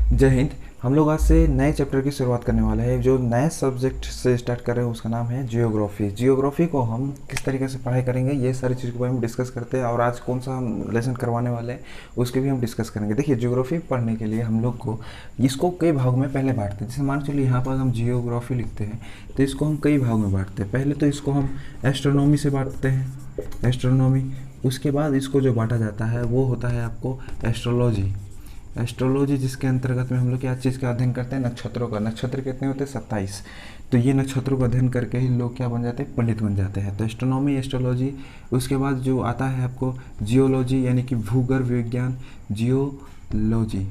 जय हिंद। हम लोग आज से नए चैप्टर की शुरुआत करने वाले हैं। जो नए सब्जेक्ट से स्टार्ट कर रहे हैं उसका नाम है जियोग्राफी। जियोग्राफी को हम किस तरीके से पढ़ाई करेंगे ये सारी चीज़ को हम डिस्कस करते हैं, और आज कौन सा हम लेसन करवाने वाले हैं उसके भी हम डिस्कस करेंगे। देखिए, जियोग्राफी पढ़ने के लिए हम लोग को इसको कई भागों में पहले बांटते हैं। जैसे मान चलिए यहाँ पर हम जियोग्राफी लिखते हैं तो इसको हम कई भागों में बांटते हैं। पहले तो इसको हम एस्ट्रोनॉमी से बांटते हैं, एस्ट्रोनॉमी। उसके बाद इसको जो बांटा जाता है वो होता है आपको एस्ट्रोलॉजी। एस्ट्रोलॉजी जिसके अंतर्गत में हम लोग क्या चीज़ का अध्ययन करते हैं, नक्षत्रों का। नक्षत्र कितने होते हैं? 27। तो ये नक्षत्रों का अध्ययन करके ही लोग क्या बन जाते हैं? पंडित बन जाते हैं। तो एस्ट्रोनॉमी, एस्ट्रोलॉजी। उसके बाद जो आता है आपको जियोलॉजी, यानी कि भूगर्भ विज्ञान, जियोलॉजी।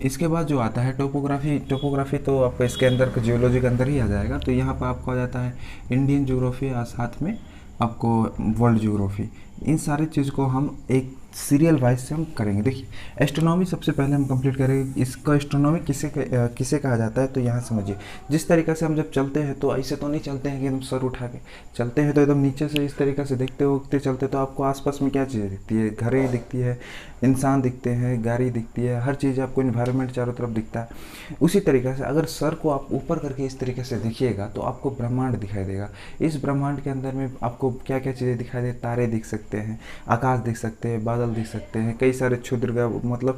इसके बाद जो आता है टोपोग्राफी। टोपोग्राफी तो आपको इसके अंदर जियोलॉजी के अंदर ही आ जाएगा। तो यहाँ पर आपको आ जाता है इंडियन ज्योग्राफी और साथ में आपको वर्ल्ड ज्योग्राफी। इन सारी चीज़ को हम एक सीरियल वाइज से हम करेंगे। देखिए, एस्ट्रोनॉमी सबसे पहले हम कंप्लीट करेंगे। इसका एस्ट्रोनॉमी किसे कहा जाता है तो यहाँ समझिए। जिस तरीक़े से हम जब चलते हैं तो ऐसे तो नहीं चलते हैं कि एकदम सर उठा के चलते हैं, तो एकदम नीचे से इस तरीके से देखते उठते चलते, तो आपको आसपास में क्या चीज़ें दिखती है? घरें दिखती है, इंसान दिखते हैं, गाड़ी दिखती है, हर चीज़ आपको इन्वायरमेंट चारों तरफ दिखता है। उसी तरीके से अगर सर को आप ऊपर करके इस तरीके से देखिएगा तो आपको ब्रह्मांड दिखाई देगा। इस ब्रह्मांड के अंदर में आपको क्या क्या चीज़ें दिखाई दे? तारे दिख सकते हैं, आकाश दिख सकते हैं, बादल दिख सकते हैं, कई सारे क्षुद्र, मतलब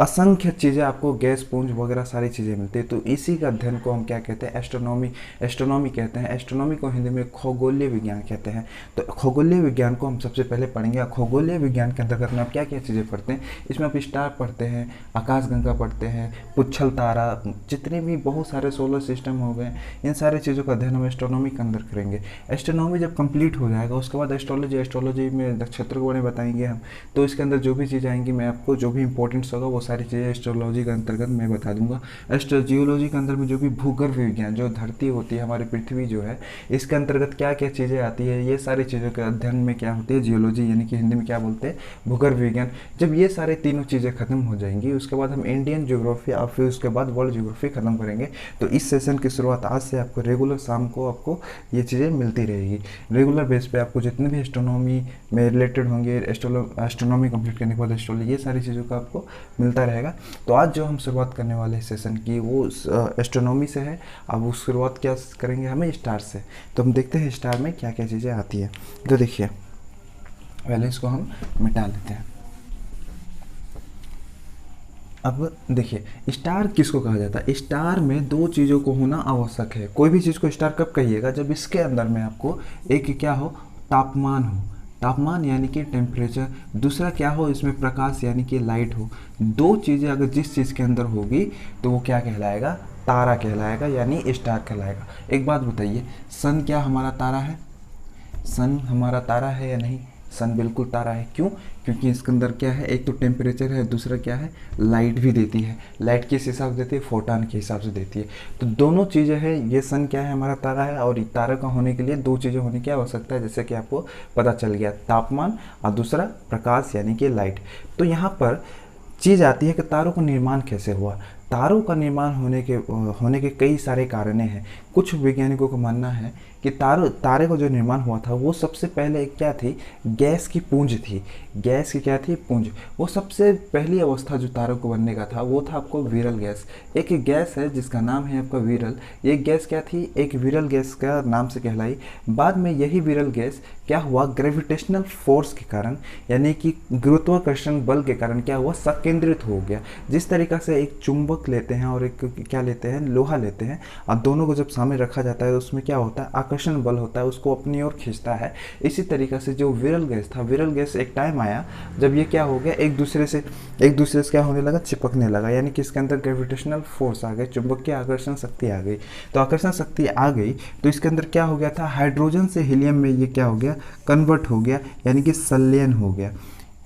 असंख्य चीज़ें, आपको गैस पुंज वगैरह सारी चीज़ें मिलती है। तो इसी का अध्ययन को हम क्या कहते हैं? एस्ट्रोनॉमी। एस्ट्रोनॉमी कहते हैं। एस्ट्रोनॉमी को हिंदी में खगोलीय विज्ञान कहते हैं। तो खगोलीय विज्ञान को हम सबसे पहले पढ़ेंगे। खगोलीय विज्ञान के अंतर्गत में आप क्या क्या चीज़ें पढ़ते हैं? इसमें आप स्टार पढ़ते हैं, आकाशगंगा पढ़ते हैं, पुच्छल तारा, जितने भी बहुत सारे सोलर सिस्टम हो गए, इन सारी चीज़ों का अध्ययन हम एस्ट्रोनॉमी के अंदर करेंगे। एस्ट्रोनॉमी जब कंप्लीट हो जाएगा उसके बाद एस्ट्रोलॉजी। एस्ट्रोलॉजी में नक्षत्र के बारे में बताएंगे हम। तो इसके अंदर जो भी चीज़ आएंगी मैं आपको जो भी इंपॉर्टेंट्स होगा वो सारी चीज़ें एस्ट्रोलॉजी के अंतर्गत मैं बता दूंगा। जियोलॉजी के अंदर में जो भी भूगर्भ विज्ञान, जो धरती होती है, हमारी पृथ्वी जो है, इसके अंतर्गत क्या क्या चीज़ें आती है, ये सारी चीज़ों के अध्ययन में क्या होती है? जियोलॉजी, यानी कि हिंदी में क्या बोलते हैं? भूगर्भ विज्ञान। जब ये सारे तीनों चीज़ें खत्म हो जाएंगी उसके बाद हम इंडियन ज्योग्राफी और फिर उसके बाद वर्ल्ड ज्योग्राफी खत्म करेंगे। तो इस सेशन की शुरुआत आज से आपको रेगुलर शाम को आपको ये चीज़ें मिलती रहेगी। रेगुलर बेस पे आपको जितने भी एस्ट्रोनॉमी में रिलेटेड होंगे, एस्ट्रोनॉमी कंप्लीट करने के बाद एस्ट्रोलॉजी, ये सारी चीज़ों का आपको मिलता रहेगा। तो आज जो हम शुरुआत करने वाले हैं सेशन की वो एस्ट्रोनॉमी से है। अब उस शुरुआत क्या करेंगे? हमें स्टार से। तो हम देखते हैं स्टार में क्या क्या चीज़ें आती है। तो देखिए, पहले इसको हम मिटा लेते हैं। अब देखिए, स्टार किसको कहा जाता है? स्टार में दो चीज़ों को होना आवश्यक है। कोई भी चीज़ को स्टार कब कहिएगा? जब इसके अंदर में आपको एक क्या हो? तापमान हो। तापमान यानी कि टेम्परेचर। दूसरा क्या हो? इसमें प्रकाश यानी कि लाइट हो। दो चीज़ें अगर जिस चीज़ के अंदर होगी तो वो क्या कहलाएगा? तारा कहलाएगा, यानी स्टार कहलाएगा। एक बात बताइए, सन क्या हमारा तारा है? सन हमारा तारा है या नहीं? सन बिल्कुल तारा है। क्यों? क्योंकि इसके अंदर क्या है? एक तो टेम्परेचर है, दूसरा क्या है? लाइट भी देती है। लाइट किस हिसाब से देती है? फोटॉन के हिसाब से देती है। तो दोनों चीज़ें हैं। ये सन क्या है? हमारा तारा है। और तारा का होने के लिए दो चीज़ें होने की आवश्यकता है, जैसे कि आपको पता चल गया, तापमान और दूसरा प्रकाश यानी कि लाइट। तो यहाँ पर चीज़ आती है कि तारों का निर्माण कैसे हुआ। तारों का निर्माण होने के कई सारे कारण हैं। कुछ वैज्ञानिकों का मानना है कि तारे का जो निर्माण हुआ था वो सबसे पहले क्या थी? गैस की पूंज थी। गैस की क्या थी? पूंज। वो सबसे पहली अवस्था जो तारों को बनने का था वो था आपको विरल गैस। एक गैस है जिसका नाम है आपका विरल। ये गैस क्या थी? एक विरल गैस का नाम से कहलाई। बाद में यही विरल गैस क्या हुआ? ग्रेविटेशनल फोर्स के कारण, यानी कि गुरुत्वाकर्षण बल के कारण क्या हुआ? संकेंद्रित हो गया। जिस तरीक़ा से एक चुंबक लेते हैं और एक क्या लेते हैं? लोहा लेते हैं, और दोनों को जब सामने रखा जाता है तो उसमें क्या होता है? आकर्षण बल होता है, उसको अपनी ओर खींचता है। इसी तरीक़े से जो विरल गैस था, विरल गैस एक टाइम आया जब ये क्या हो गया? एक दूसरे से क्या होने लगा? चिपकने लगा, यानी कि इसके अंदर ग्रेविटेशनल फोर्स आ गए, चुंबक की आकर्षण शक्ति आ गई। तो आकर्षण शक्ति आ गई तो इसके अंदर क्या हो गया था? हाइड्रोजन से हीलियम में ये क्या हो गया? कन्वर्ट हो गया, यानी कि संलयन हो गया।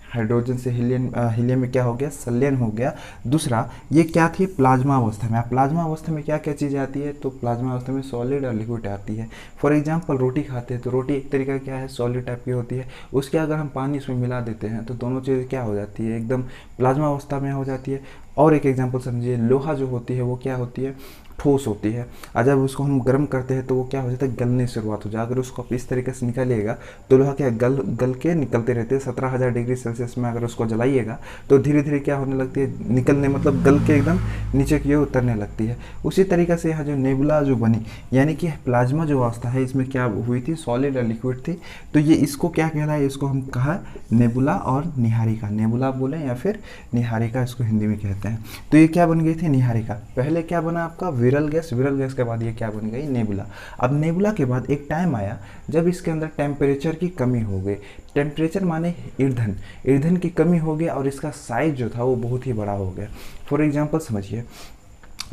हाइड्रोजन से हीलियम में क्या हो गया? संलयन हो गया। दूसरा, ये क्या थी? प्लाज्मा अवस्था में। प्लाज्मा अवस्था में क्या क्या चीज़ें आती है? तो प्लाज्मा अवस्था में सॉलिड और लिक्विड आती है। फॉर एग्जांपल, रोटी खाते हैं तो रोटी एक तरीका क्या है? सॉलिड टाइप की होती है। उसके अगर हम पानी इसमें मिला देते हैं तो दोनों चीज़ें क्या हो जाती है? एकदम प्लाज्मा अवस्था में हो जाती है। और एक एग्जांपल समझिए, लोहा जो होती है वो क्या होती है, ठोस होती है, और जब उसको हम गर्म करते हैं तो वो क्या हो जाता है, गलने से शुरुआत हो जाए। अगर उसको आप इस तरीके से निकालिएगा तो लोहा क्या गल गल के निकलते रहते हैं। 17,000 डिग्री सेल्सियस में अगर उसको जलाइएगा तो धीरे धीरे क्या होने लगती है, निकलने मतलब गल के एकदम नीचे की ओर उतरने लगती है। उसी तरीके से यहाँ जो नेबुला जो बनी, यानी कि प्लाज्मा जो अवस्था है इसमें क्या हुई थी, सॉलिड और लिक्विड थी। तो ये इसको क्या कहला है, इसको हम कहा नेबुला और निहारिका। नेबुला बोले या फिर निहारिका इसको हिंदी में कहते हैं। तो ये क्या बन गई थी, निहारिका। पहले क्या बना आपका, विरल गैस, विरल गैस के बाद ये क्या बन गई, नेबुला। अब नेबुला के बाद एक टाइम आया जब इसके अंदर टेम्परेचर की कमी हो गई। टेम्परेचर माने ईंधन, ईंधन की कमी हो गया और इसका साइज जो था वो बहुत ही बड़ा हो गया। फॉर एग्जांपल समझिए,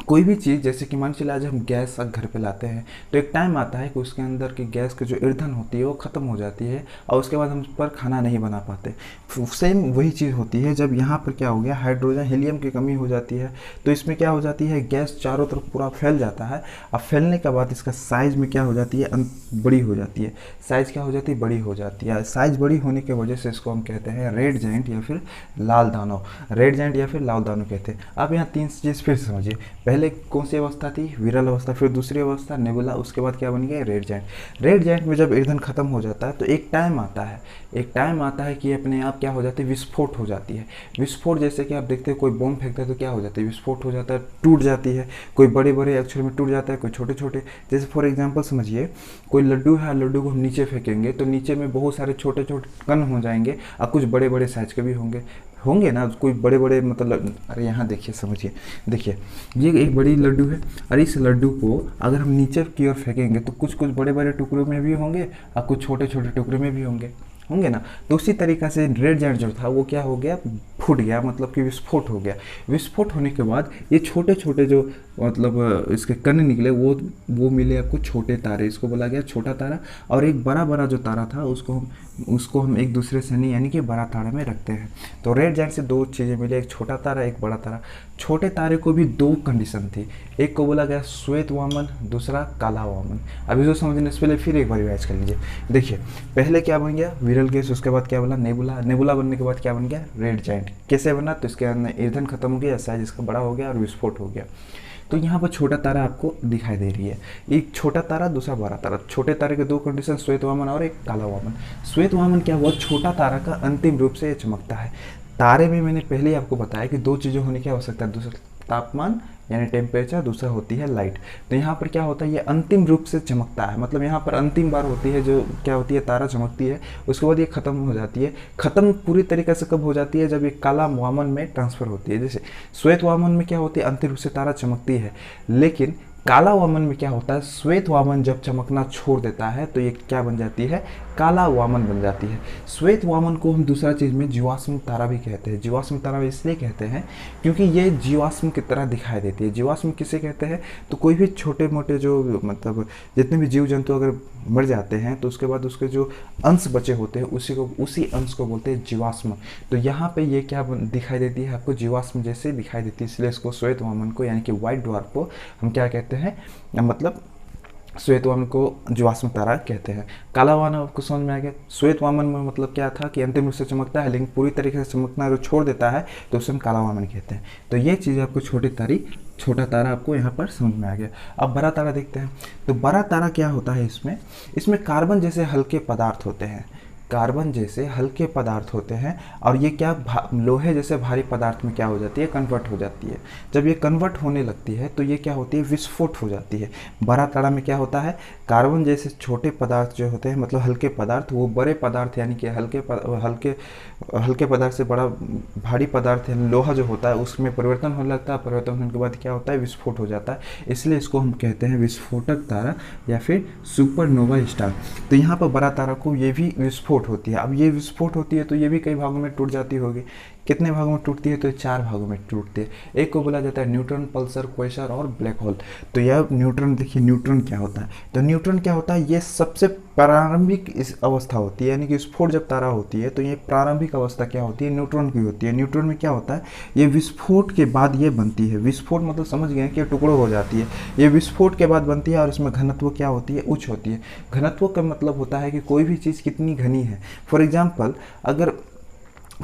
कोई भी चीज़ जैसे कि मान चलिए आज हम गैस घर पे लाते हैं तो एक टाइम आता है कि उसके अंदर की गैस की जो ईंधन होती है वो ख़त्म हो जाती है और उसके बाद हम उस पर खाना नहीं बना पाते। सेम वही चीज़ होती है जब यहाँ पर क्या हो गया, हाइड्रोजन हीलियम की कमी हो जाती है तो इसमें क्या हो जाती है, गैस चारों तरफ पूरा फैल जाता है। अब फैलने के बाद इसका साइज़ में क्या हो जाती है, बड़ी हो जाती है। साइज़ क्या हो जाती है, बड़ी हो जाती है। साइज़ बड़ी होने की वजह से इसको हम कहते हैं रेड जाइंट या फिर लाल दानव। रेड जाइंट या फिर लाल दानव कहते हैं। अब यहाँ तीन चीज़ फिर से समझिए, पहले कौन सी अवस्था थी, विरल अवस्था, फिर दूसरी अवस्था नेबुला, उसके बाद क्या बन गया, रेड जाइंट। रेड जाइंट में जब ईंधन खत्म हो जाता है तो एक टाइम आता है, एक टाइम आता है कि अपने आप क्या हो जाती है, विस्फोट हो जाती है। विस्फोट जैसे कि आप देखते हैं कोई बम फेंकता है तो क्या हो जाता है, विस्फोट हो जाता है, टूट जाती है। कोई बड़े बड़े अक्षर में टूट जाता है, कोई छोटे छोटे। जैसे फॉर एग्जाम्पल समझिए, कोई लड्डू है, लड्डू को हम नीचे फेंकेंगे तो नीचे में बहुत सारे छोटे छोटे कण हो जाएंगे और कुछ बड़े बड़े साइज के भी होंगे ना, कोई बड़े बड़े मतलब। अरे यहाँ देखिए, समझिए, देखिए ये एक बड़ी लड्डू है और इस लड्डू को अगर हम नीचे की ओर फेंकेंगे तो कुछ कुछ बड़े बड़े टुकड़ों में भी होंगे और कुछ छोटे छोटे टुकड़े में भी होंगे ना। तो उसी तरीक़ा से रेड जाइंट जो था वो क्या हो गया, फूट गया, मतलब कि विस्फोट हो गया। विस्फोट होने के बाद ये छोटे छोटे जो मतलब इसके कण निकले वो मिले आपको छोटे तारे, इसको बोला गया छोटा तारा। और एक बड़ा बड़ा जो तारा था उसको हम एक दूसरे से नहीं, यानी कि बड़ा तारा में रखते हैं। तो रेड जाइंट से दो चीज़ें मिले, एक छोटा तारा, एक बड़ा तारा। छोटे तारे को भी दो कंडीशन थी, एक को बोला गया श्वेत वामन, दूसरा काला वामन। अभी जो समझने से पहले फिर एक बार रिवाइज कर लीजिए। देखिए पहले क्या बन गया, विरल गैस, उसके बाद क्या बोला, नेबुला। नेबुला बनने के बाद क्या बन गया, रेड जाइंट। कैसे बना, तो इसके अंदर ईंधन खत्म हो गया, साइज इसका बड़ा हो गया और विस्फोट हो गया। तो यहाँ पर छोटा तारा आपको दिखाई दे रही है, एक छोटा तारा, दूसरा बड़ा तारा। छोटे तारे के दो कंडीशन, श्वेत वामन और एक काला वामन। श्वेत वामन क्या हुआ, छोटा तारा का अंतिम रूप से ये चमकता है। तारे में मैंने पहले ही आपको बताया कि दो चीज़ें होने की आवश्यकता है, दूसरा तापमान यानी टेम्परेचर, दूसरा होती है लाइट। तो यहाँ पर क्या होता है, ये अंतिम रूप से चमकता है, मतलब यहाँ पर अंतिम बार होती है जो क्या होती है, तारा चमकती है, उसके बाद ये खत्म हो जाती है। खत्म पूरी तरीके से कब हो जाती है, जब ये काला वामन में ट्रांसफर होती है। जैसे श्वेत वामन में क्या होती है, अंतिम रूप से तारा चमकती है, लेकिन काला वामन में क्या होता है, श्वेत वामन जब चमकना छोड़ देता है तो ये क्या बन जाती है, काला वामन बन जाती है। श्वेत वामन को हम दूसरा चीज़ में जीवाश्म तारा भी कहते हैं। जीवाश्म तारा इसलिए कहते हैं क्योंकि ये जीवाश्म की तरह दिखाई देती है। जीवाश्म किसे कहते हैं, तो कोई भी छोटे मोटे जो मतलब जितने भी जीव जंतु अगर मर जाते हैं तो उसके बाद उसके जो अंश बचे होते हैं उसी अंश को बोलते हैं जीवाश्म। तो यहाँ पे ये क्या दिखाई देती है आपको, जीवाश्म जैसे दिखाई देती है, इसलिए इसको श्वेत वामन को यानी कि व्हाइट ड्वार्फ को हम क्या कहते हैं, मतलब श्वेत वामन को जीवाश्म तारा कहते हैं। काला वामन आपको समझ में आ गया। श्वेत वामन में मतलब क्या था कि अंतिम रूप से चमकता है, लेकिन पूरी तरीके से चमकना अगर छोड़ देता है तो उसे हम काला वामन कहते हैं। तो ये चीज़ आपको छोटा तारा आपको यहाँ पर समझ में आ गया। अब बड़ा तारा देखते हैं। तो बड़ा तारा क्या होता है, इसमें कार्बन जैसे हल्के पदार्थ होते हैं, कार्बन जैसे हल्के पदार्थ होते हैं और ये क्या लोहे जैसे भारी पदार्थ में क्या हो जाती है, कन्वर्ट हो जाती है। जब ये कन्वर्ट होने लगती है तो ये क्या होती है, विस्फोट हो जाती है। बड़ा तारा में क्या होता है, कार्बन जैसे छोटे पदार्थ जो होते हैं मतलब हल्के पदार्थ, वो बड़े पदार्थ यानी कि हल्के पदार्थ से बड़ा भारी पदार्थ यानी लोहा जो होता है उसमें परिवर्तन होने लगता है। परिवर्तन होने के बाद क्या होता है, विस्फोट हो जाता है। इसलिए इसको हम कहते हैं विस्फोटक तारा या फिर सुपरनोवा स्टार। तो यहाँ पर बड़ा तारा को ये भी विस्फोट होती है। अब ये विस्फोट होती है तो ये भी कई भागों में टूट जाती होगी। कितने भागों में टूटती है, तो ये 4 भागों में टूटती है। एक को बोला जाता है न्यूट्रॉन, पल्सर, क्वेसर और ब्लैक होल। तो यह न्यूट्रॉन, देखिए न्यूट्रॉन क्या होता है, तो न्यूट्रॉन क्या होता है, ये सबसे प्रारंभिक इस अवस्था होती है, यानी कि विस्फोट जब तारा होती है तो ये प्रारंभिक अवस्था क्या होती है, न्यूट्रॉन की होती है। न्यूट्रॉन में क्या होता है, ये विस्फोट के बाद ये बनती है। विस्फोट मतलब समझ गए कि टुकड़ों हो जाती है, ये विस्फोट के बाद बनती है और इसमें घनत्व क्या होती है, उच्च होती है। घनत्व का मतलब होता है कि कोई भी चीज़ कितनी घनी है। फॉर एग्जाम्पल अगर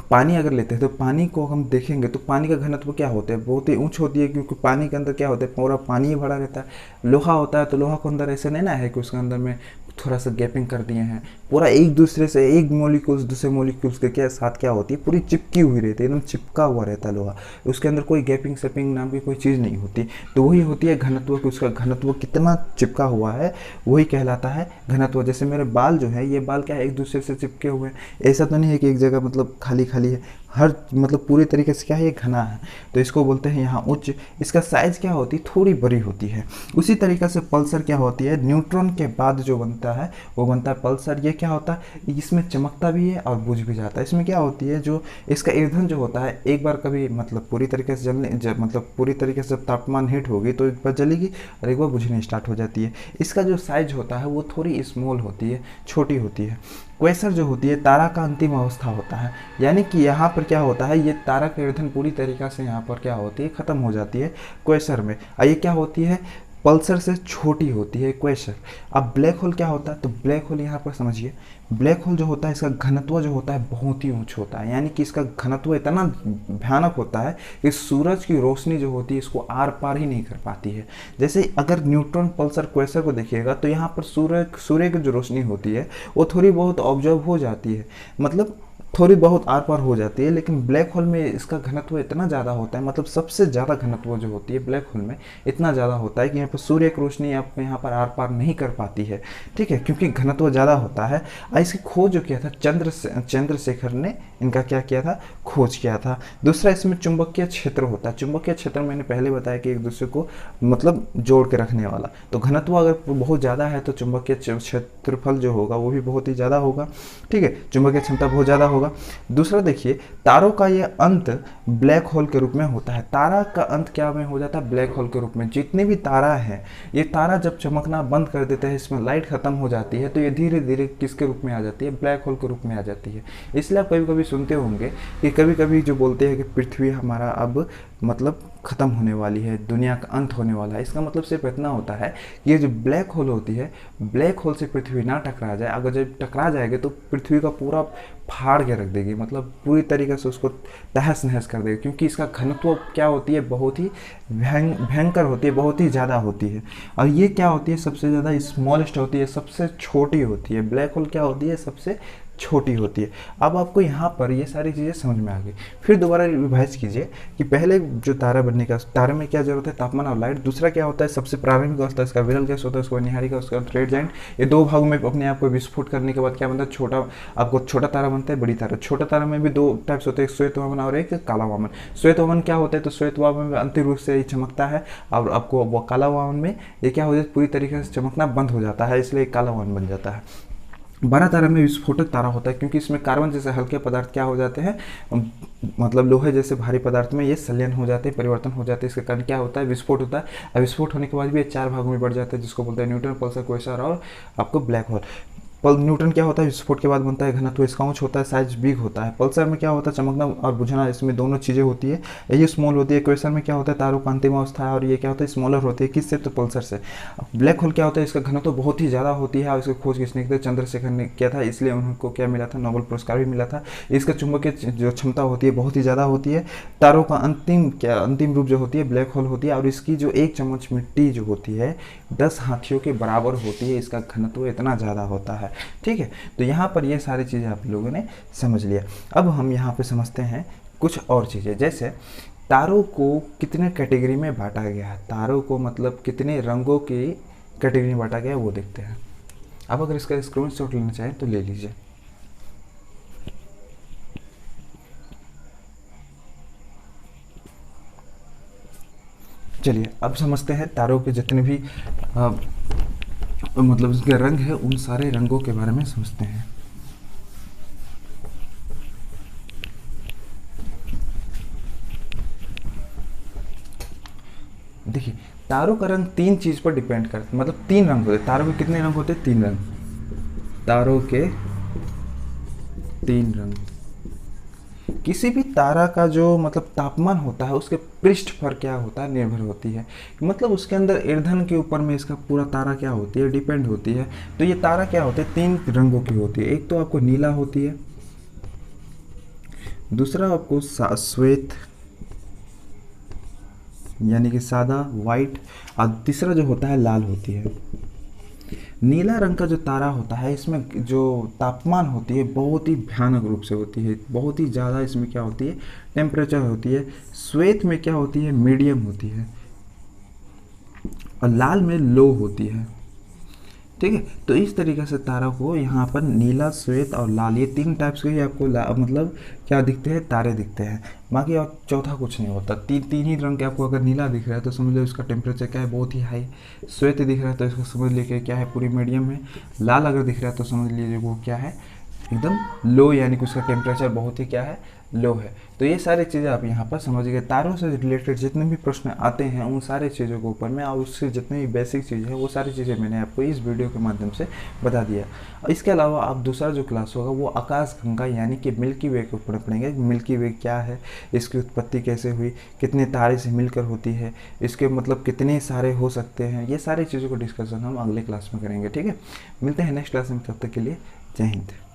पानी अगर लेते हैं तो पानी को हम देखेंगे तो पानी का घनत्व क्या होता है, बहुत ही ऊंच होती है, क्योंकि पानी के अंदर क्या होता है, पूरा पानी ही भरा रहता है। लोहा होता है तो लोहा को अंदर ऐसे नहीं ना है कि उसके अंदर में थोड़ा सा गैपिंग कर दिए हैं, पूरा एक दूसरे से, एक मोलिक्यूल्स दूसरे मोलिक्यूल्स के क्या साथ क्या होती है, पूरी चिपकी हुई रहती है, एकदम चिपका हुआ रहता है लोहा, उसके अंदर कोई गैपिंग सेपिंग नाम की कोई चीज़ नहीं होती। तो वही होती है घनत्व, कि उसका घनत्व कितना चिपका हुआ है वही कहलाता है घनत्व। जैसे मेरे बाल जो है, ये बाल क्या है, एक दूसरे से चिपके हुए हैं, ऐसा तो नहीं है कि एक जगह मतलब खाली खाली है, हर मतलब पूरी तरीके से क्या है, ये घना है, तो इसको बोलते हैं यहाँ उच्च। इसका साइज क्या होती है, थोड़ी बड़ी होती है। उसी तरीके से पल्सर क्या होती है, न्यूट्रॉन के बाद जो बनता है वो बनता है पल्सर। ये क्या होता है, इसमें चमकता भी है और बुझ भी जाता है। इसमें क्या होती है, जो इसका ईंधन जो होता है, एक बार कभी मतलब पूरी तरीके से मतलब पूरी तरीके से जब तापमान हिट होगी तो एक बार जलेगी और एक बार बुझने स्टार्ट हो जाती है। इसका जो साइज होता है वो थोड़ी स्मॉल होती है, छोटी होती है। क्वेसर जो होती है तारा का अंतिम अवस्था होता है, यानी कि यहाँ पर क्या होता है, ये तारा का ईंधन पूरी तरीक़ा से यहाँ पर क्या होती है, ख़त्म हो जाती है क्वेसर में। और ये क्या होती है, पल्सर से छोटी होती है क्वेसर। अब ब्लैक होल क्या होता है, तो ब्लैक होल यहाँ पर समझिए, ब्लैक होल जो होता है इसका घनत्व जो होता है बहुत ही ऊंच होता है, यानी कि इसका घनत्व इतना भयानक होता है कि सूरज की रोशनी जो होती है इसको आर पार ही नहीं कर पाती है। जैसे अगर न्यूट्रॉन पल्सर क्वेसर को देखिएगा तो यहाँ पर सूर्य की जो रोशनी होती है वो थोड़ी बहुत ऑब्जर्व हो जाती है, मतलब थोड़ी बहुत आर पार हो जाती है, लेकिन ब्लैक होल में इसका घनत्व इतना ज़्यादा होता है, मतलब सबसे ज़्यादा घनत्व जो होती है ब्लैक होल में इतना ज़्यादा होता है कि यहाँ पर सूर्य की रोशनी आपको यहाँ पर आर पार नहीं कर पाती है, ठीक है, क्योंकि घनत्व ज़्यादा होता है। और इसकी खोज जो किया था चंद्रशेखर ने इनका क्या किया था, खोज किया था। दूसरा इसमें चुंबकीय क्षेत्र होता है। चुंबकीय क्षेत्र मैंने पहले बताया कि एक दूसरे को मतलब जोड़ के रखने वाला, तो घनत्व अगर बहुत ज़्यादा है तो चुंबकीय क्षेत्रफल जो होगा वो भी बहुत ही ज़्यादा होगा, ठीक है, चुंबकीय क्षमता बहुत ज़्यादा होगा। दूसरा देखिए, तारों का ये अंत ब्लैक होल के रूप में होता है। तारा का अंत क्या में हो जाता है, ब्लैक होल के रूप में। जितने भी तारा हैं, ये तारा जब चमकना बंद कर देते हैं, इसमें लाइट खत्म हो जाती है, तो ये धीरे धीरे किसके रूप में आ जाती है, ब्लैक होल के रूप में आ जाती है। इसलिए आप कभी कभी सुनते होंगे कि कभी कभी जो बोलते हैं कि पृथ्वी हमारा अब मतलब ख़त्म होने वाली है, दुनिया का अंत होने वाला है। इसका मतलब सिर्फ इतना होता है कि ये जो ब्लैक होल होती है, ब्लैक होल से पृथ्वी ना टकरा जाए। अगर जब टकरा जाएगी तो पृथ्वी का पूरा फाड़ के रख देगी, मतलब पूरी तरीके से उसको तहस नहस कर देगी, क्योंकि इसका घनत्व क्या होती है, बहुत ही भयंकर होती है, बहुत ही ज़्यादा होती है। और ये क्या होती है, सबसे ज़्यादा स्मॉलेस्ट होती है, सबसे छोटी होती है। ब्लैक होल क्या होती है, सबसे छोटी होती है। अब आपको यहाँ पर ये सारी चीज़ें समझ में आ गई। फिर दोबारा रिवाइज कीजिए कि पहले जो तारा बनने का, तारे में क्या जरूरत है, तापमान और लाइट। दूसरा क्या होता है, सबसे प्रारंभिक अवस्था इसका विरल गैस होता है, उसको निहारिका, उसका रेड जाइंट। ये दो भागों में अपने आप को विस्फोट करने के बाद क्या बनता है, छोटा, आपको छोटा तारा बनता है, बड़ी तारा। छोटा तारा में भी दो टाइप्स होते हैं, एक श्वेत वामन और एक काला वामन। श्वेत वामन क्या होता है, तो श्वेत वामन में अंतिम रूप से चमकता है, और आपको वो काला वामन में ये क्या हो जाता है, पूरी तरीके से चमकना बंद हो जाता है, इसलिए काला वामन बन जाता है। बड़ा तारा में विस्फोटक तारा होता है, क्योंकि इसमें कार्बन जैसे हल्के पदार्थ क्या हो जाते हैं, मतलब लोहे जैसे भारी पदार्थ में ये संलयन हो जाते हैं, परिवर्तन हो जाते हैं। इसके कारण क्या होता है, विस्फोट होता है। और विस्फोट होने के बाद भी ये चार भागों में बढ़ जाता है, जिसको बोलते हैं न्यूट्रॉन, पल्सर, क्वेसर और आपको ब्लैक होल। न्यूट्रॉन क्या होता है, विस्फोट के बाद बनता है, घनत्व इसका ऊंच होता है, साइज बिग होता है। पल्सर में क्या होता है, चमकना और बुझना, इसमें दोनों चीज़ें होती है, ये स्मॉल होती है। क्वेसर में क्या होता है, तारों का अंतिम अवस्था है, और ये क्या होता है, स्मॉलर होती है। किससे, तो पल्सर से। ब्लैक होल क्या होता है, इसका घनत्व बहुत ही ज़्यादा होती है, और इसकी खोज किसने की थी, चंद्रशेखर ने किया था, इसलिए उनको क्या मिला था, नोबेल पुरस्कार भी मिला था। इसका चुंबकीय जो क्षमता होती है बहुत ही ज़्यादा होती है। तारों का अंतिम रूप जो होती है ब्लैक होल होती है, और इसकी जो एक चम्मच मिट्टी जो होती है 10 हाथियों के बराबर होती है। इसका घनत्व इतना ज़्यादा होता है, ठीक है। तो यहाँ पर ये सारी चीज़ें आप लोगों ने समझ लिया। अब हम यहाँ पे समझते हैं कुछ और चीज़ें, जैसे तारों को कितने कैटेगरी में बांटा गया है, तारों को मतलब कितने रंगों की कैटेगरी में बांटा गया है वो देखते हैं। अब अगर इसका स्क्रीनशॉट लेना चाहें तो ले लीजिए। चलिए अब समझते हैं तारों के जितने भी मतलब उसके रंग है, उन सारे रंगों के बारे में समझते हैं। देखिए, तारों का रंग तीन चीज पर डिपेंड करता है, मतलब तीन रंग होते हैं। तारों के कितने रंग होते हैं, तीन रंग। तारों के तीन रंग। किसी भी तारा का जो मतलब तापमान होता है उसके पृष्ठ पर क्या होता है, निर्भर होती है, मतलब उसके अंदर ईंधन के ऊपर में इसका पूरा तारा क्या होती है, डिपेंड होती है। तो ये तारा क्या होते हैं, तीन रंगों की होती है। एक तो आपको नीला होती है, दूसरा आपको श्वेत यानी कि सादा वाइट, और तीसरा जो होता है लाल होती है। नीला रंग का जो तारा होता है इसमें जो तापमान होती है बहुत ही भयानक रूप से होती है, बहुत ही ज़्यादा इसमें क्या होती है टेम्परेचर होती है। श्वेत में क्या होती है मीडियम होती है, और लाल में लो होती है। ठीक है, तो इस तरीके से तारा को यहाँ पर नीला, श्वेत और लाल, ये 3 टाइप्स के ही आपको मतलब क्या दिखते हैं, तारे दिखते हैं। बाकी और चौथा कुछ नहीं होता। तीन ही रंग के आपको अगर नीला दिख रहा है तो समझ लो इसका टेम्परेचर क्या है, बहुत ही हाई। श्वेत दिख रहा है तो इसको समझ लीजिए क्या है, पूरी मीडियम है। लाल अगर दिख रहा है तो समझ लीजिए वो क्या है, एकदम लो, यानी कि उसका टेम्परेचर बहुत ही क्या है, लो है। तो ये सारी चीज़ें आप यहाँ पर समझ गए। तारों से रिलेटेड जितने भी प्रश्न आते हैं उन सारे चीज़ों के ऊपर में, और उससे जितने भी बेसिक चीज़ है वो सारी चीज़ें मैंने आपको इस वीडियो के माध्यम से बता दिया। इसके अलावा आप दूसरा जो क्लास होगा वो आकाश गंगा यानी कि मिल्की वे के ऊपर पढ़ेंगे। मिल्की वे क्या है, इसकी उत्पत्ति कैसे हुई, कितने तारे से मिलकर होती है, इसके मतलब कितने सारे हो सकते हैं, ये सारी चीज़ों को डिस्कशन हम अगले क्लास में करेंगे। ठीक है, मिलते हैं नेक्स्ट क्लास में, तब तक के लिए जय हिंद।